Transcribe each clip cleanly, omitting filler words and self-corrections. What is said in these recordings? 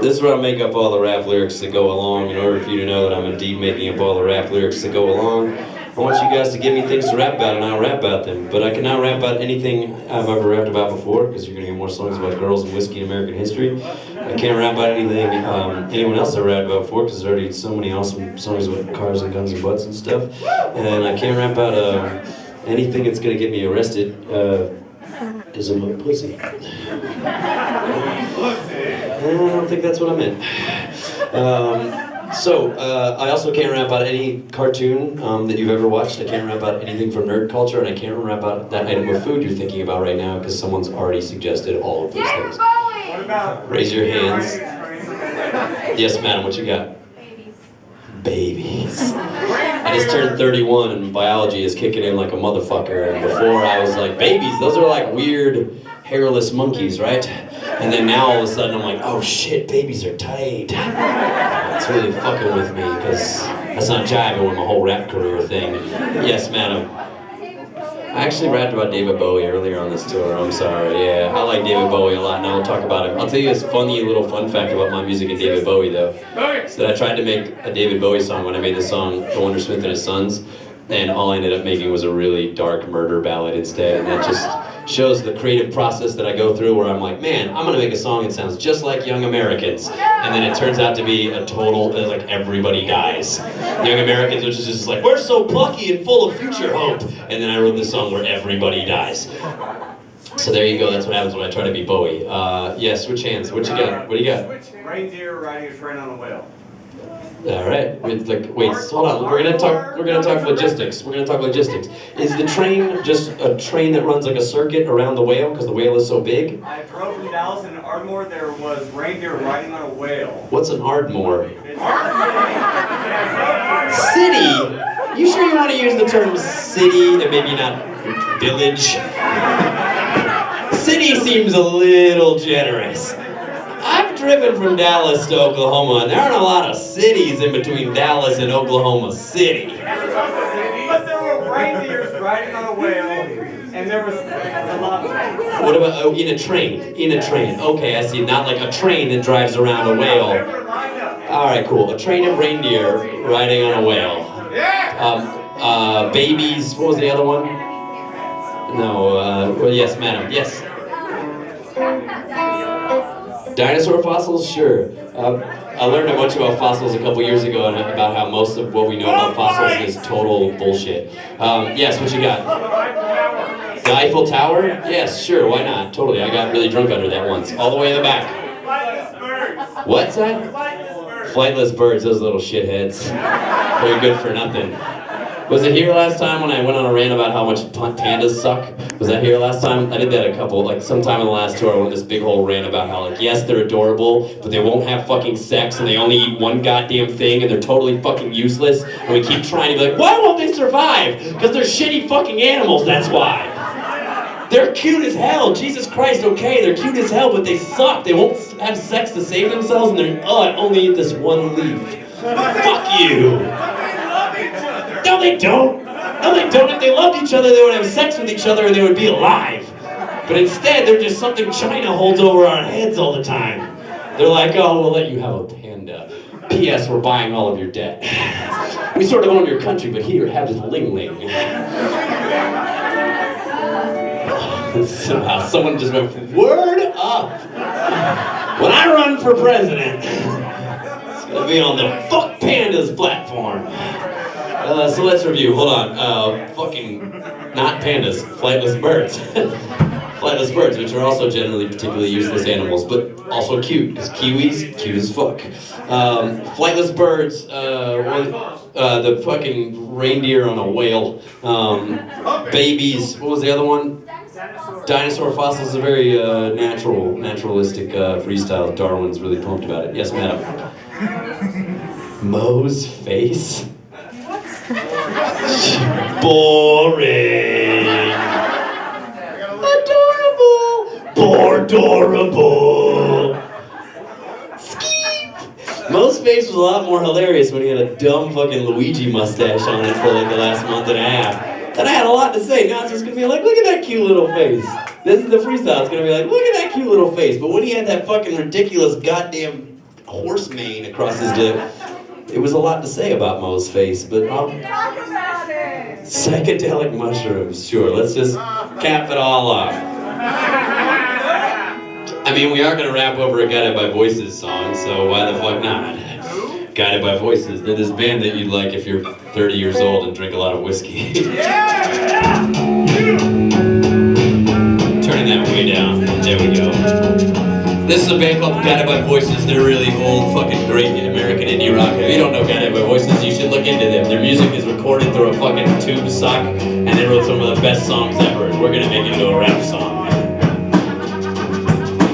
This is where I make up all the rap lyrics that go along in order for you to know that I'm indeed making up all the rap lyrics that go along. I want you guys to give me things to rap about and I'll rap about them. But I cannot rap about anything I've ever rapped about before because you're going to hear more songs about girls and whiskey and American history. I can't rap about anything anyone else ever rapped about before because there's already so many awesome songs about cars and guns and butts and stuff. And I can't rap about anything that's going to get me arrested because I'm a pussy. I don't think that's what I meant. I also can't rap about any cartoon that you've ever watched. I can't rap about anything from nerd culture, and I can't rap about that item of food you're thinking about right now because someone's already suggested all of these things. What about Raise your hands. Yes, madam, what you got? Babies. I just turned 31 and biology is kicking in like a motherfucker. And before I was like, babies, those are like weird hairless monkeys, right? And then now all of a sudden I'm like, oh shit, babies are tight. It's really fucking with me because that's not jiving with my whole rap career thing. Yes, madam. I actually rapped about David Bowie earlier on this tour, I'm sorry, yeah. I like David Bowie a lot and I'll talk about him. I'll tell you this funny little fun fact about my music and David Bowie though. So that I tried to make a David Bowie song when I made the song The Wonder Smith and His Sons, and all I ended up making was a really dark murder ballad instead, and that just shows the creative process that I go through where I'm like, man, I'm gonna make a song that sounds just like Young Americans, and then it turns out to be a total, like everybody dies. Young Americans, which is just like, we're so plucky and full of future hope, and then I wrote this song where everybody dies. So there you go, that's what happens when I try to be Bowie. Yeah, switch hands, what you got? What do you got? reindeer riding a train on a whale? All right. Wait, hold on. We're gonna talk logistics. We're gonna talk logistics. Is the train just a train that runs like a circuit around the whale because the whale is so big? I drove from Dallas and Ardmore. There was reindeer riding on a whale. What's an Ardmore? It's City. You sure you want to use the term city and maybe not village? City seems a little generous. I've driven from Dallas to Oklahoma, and there aren't a lot of cities in between Dallas and Oklahoma City. But there were reindeers riding on a whale, and there was a lot of them. What about in a train? In a train. Okay, I see. Not like a train that drives around a They whale. were lined up. All right, cool. A train of reindeer riding on a whale. Babies. What was the other one? No. Well, yes, madam. Yes. Dinosaur fossils? Sure. I learned a bunch about fossils a couple years ago and about how most of what we know about fossils is total bullshit. Yes, what you got? The Eiffel Tower? Yes, sure, why not? Totally, I got really drunk under that once. All the way in the back. Flightless birds. What's that? Flightless birds. Flightless birds, those little shitheads. They're good for nothing. Was it here last time when I went on a rant about how much pandas suck? Was that here last time? I did that sometime in the last tour. I went on this big whole rant about how, yes, they're adorable, but they won't have fucking sex, and they only eat one goddamn thing, and they're totally fucking useless, and we keep trying to be like, why won't they survive? Because they're shitty fucking animals, that's why. They're cute as hell, Jesus Christ, okay, they're cute as hell, but they suck. They won't have sex to save themselves, and they're, I only eat this one leaf. Fuck you. No, they don't. No, they don't. If they loved each other, they would have sex with each other and they would be alive. But instead, they're just something China holds over our heads all the time. They're like, oh, we'll let you have a panda. P.S. We're buying all of your debt. We sort of own your country, but here, have this ling-ling. Somehow, someone just went, word up. When I run for president, it's going to be on the Fuck Pandas platform. So let's review, hold on, not pandas, flightless birds. Flightless birds, which are also generally particularly useless animals, but also cute, because kiwis, cute as fuck. Flightless birds, the fucking reindeer on a whale. Babies, what was the other one? Dinosaur fossils is a very naturalistic freestyle. Darwin's really pumped about it. Yes, madam. Moe's face? Boring. Adorable. Bordorable. Skeep. Moe's face was a lot more hilarious when he had a dumb fucking Luigi mustache on it for like the last month and a half. And I had a lot to say. Now it's just gonna be like, look at that cute little face. This is the freestyle. It's gonna be like, look at that cute little face. But when he had that fucking ridiculous goddamn horse mane across his lip. It was a lot to say about Mo's face, but Talk about it! psychedelic mushrooms, sure. Let's just cap it all off. I mean, we are gonna rap over a Guided by Voices song, so why the fuck not? Guided by Voices. They're this band that you'd like if you're 30 years old and drink a lot of whiskey. Turning that way down. There we go. This is a band called Guided by Voices. They're really old, fucking great American indie rock. If you don't know Guided by Voices, you should look into them. Their music is recorded through a fucking tube sock, and they wrote some of the best songs ever. And we're gonna make it into a rap song.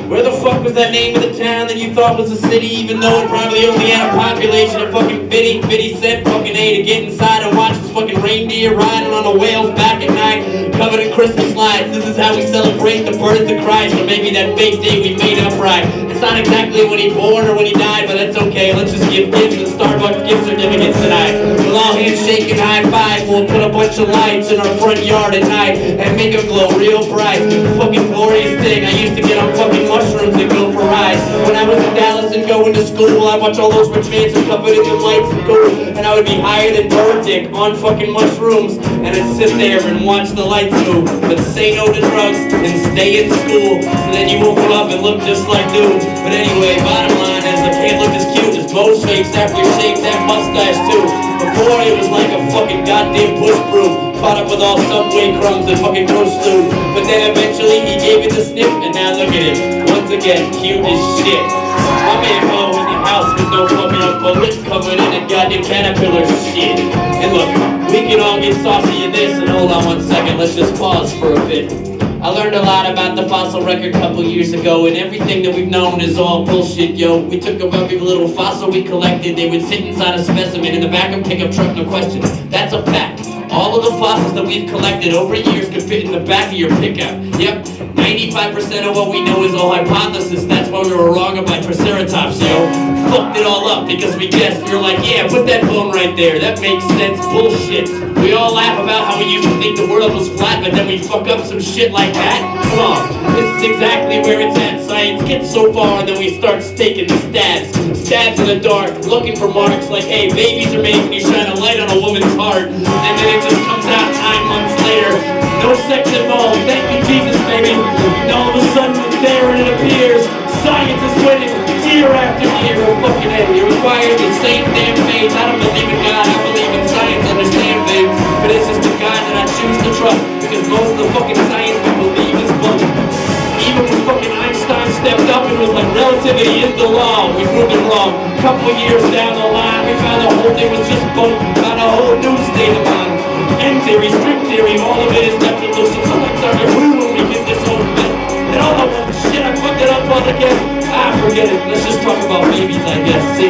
Where the fuck was that name of the town that you thought was a city, even though it probably only had a population of fucking 50 cent fucking A to get inside and watch this fucking reindeer riding on a whale's back at night, covered in Christmas lights. This is how we celebrate the birth of Christ, or maybe that fake day we made up right. It's not exactly when he born or when he died, but that's okay. Let's just give gifts and Starbucks gift certificates tonight. We'll all handshake and high five. We'll put a bunch of lights in our front yard at night and make them glow real bright. Fucking glorious thing. I used to get on fucking mushrooms and go for rides. When I was in Dallas and going to school, I'd watch all those rich fans who covered in the lights and gold. And I would be higher than Bird Dick on fucking mushrooms. And I'd sit there and watch the lights move. But say no to drugs and stay in school, so then you won't grow up and look just like dude. But anyway, bottom line is I can't look as cute as Mo shakes after he shakes that mustache too. Before it was like a fucking goddamn push broom, caught up with all Subway crumbs and fucking push food. But then eventually he gave it the sniff, and now look at him, once again, cute as shit. My man Mo in the house with no fucking bullet covered in a goddamn caterpillar shit. And look, we can all get saucy in this, and hold on one second, let's just pause for a bit. I learned a lot about the fossil record a couple years ago, and everything that we've known is all bullshit, yo. We took up every little fossil we collected. They would sit inside a specimen in the back of a pickup truck, no question. That's a fact. All of the fossils that we've collected over years could fit in the back of your pickup. Yep, 95% of what we know is all hypothesis. That's why we were wrong about Triceratops, yo. Fucked it all up because we guessed. We were like, yeah, put that bone right there. That makes sense. Bullshit. We all laugh about how we used to think the world was flat, but then we fuck up some shit like that. Come on, this is exactly where it's at. Science gets so far, and then we start taking stabs. Stabs in the dark, looking for marks like, hey, babies are made when you shine a light on a woman's heart. And then it just comes out 9 months later. No sex involved. Thank you, Jesus, baby. And all of a sudden it's there and it appears. Science is winning year after year. Oh, fucking A. It requires the same damn faith. I don't believe in God. I believe in science. Understand, babe. But this is the God that I choose to trust, because most of the fucking science we believe is bunk. Even when fucking Einstein stepped up and was like, relativity is the law, we proved it wrong. A couple of years down the line, we found the whole thing was just bunk. Found a whole new state of mind. End theory, string theory, all of it is evolution. So let's argue who when we get this over with. And all of that shit, I fucked it up on again. Forget it. Let's just talk about babies, I guess. See,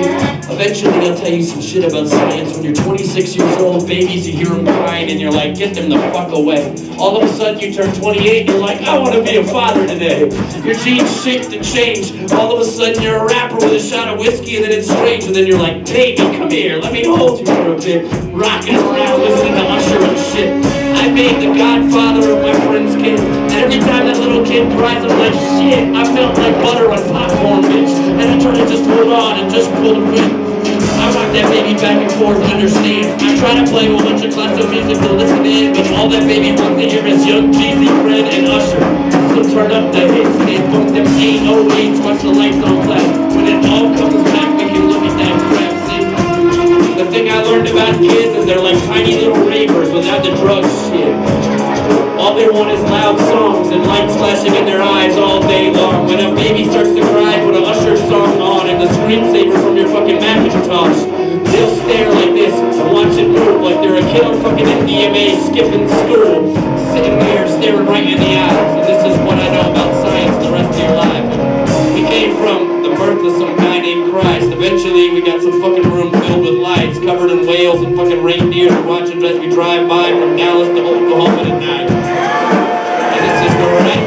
eventually I'll tell you some shit about science. When you're 26 years old, babies, you hear them crying, and you're like, get them the fuck away. All of a sudden you turn 28, and you're like, I want to be a father today. Your genes shift and change. All of a sudden you're a rapper with a shot of whiskey, and then it's strange, and then you're like, baby, come here, let me hold you for a bit. Rocking around, listening to Usher and shit. I made the godfather of my friend's kid, and every time that little kid cries, I'm like, shit, I melt like butter on popcorn, bitch. And I try to just hold on and just pull the whip. I rock that baby back and forth, understand. I try to play a whole bunch of classical music to listen in, but all that baby wants to hear is Young Jeezy, Fred, and Usher. So turn up the hits, they bump them 808s, watch the lights on black. When it all comes back, we can look at that crap, see? The thing I learned about kids is they're like tiny little ravers without the drugs shit. All they want is loud songs and lights flashing in their eyes all day long. When a baby starts to cry, put a Usher song on and the screensaver from your fucking Macintosh. They'll stare like this and watch it move like they're a kid on fucking MDMA skipping school. Sitting there staring right in the eyes. And this is what I know about science the rest of your life. We came from the birth of some guy named Christ. Eventually we got some fucking room filled with lights, covered in whales and fucking reindeers. We're watching as we drive by from Dallas to Oklahoma at night. And this is where we're at.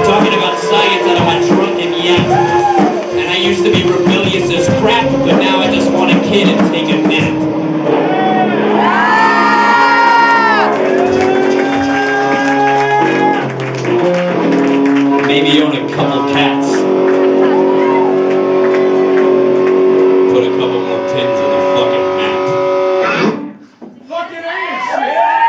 Talking about science out of my drunken yak. And I used to be rebellious as crap, but now I just want a kid and take a nap. Maybe own a couple cats. shit!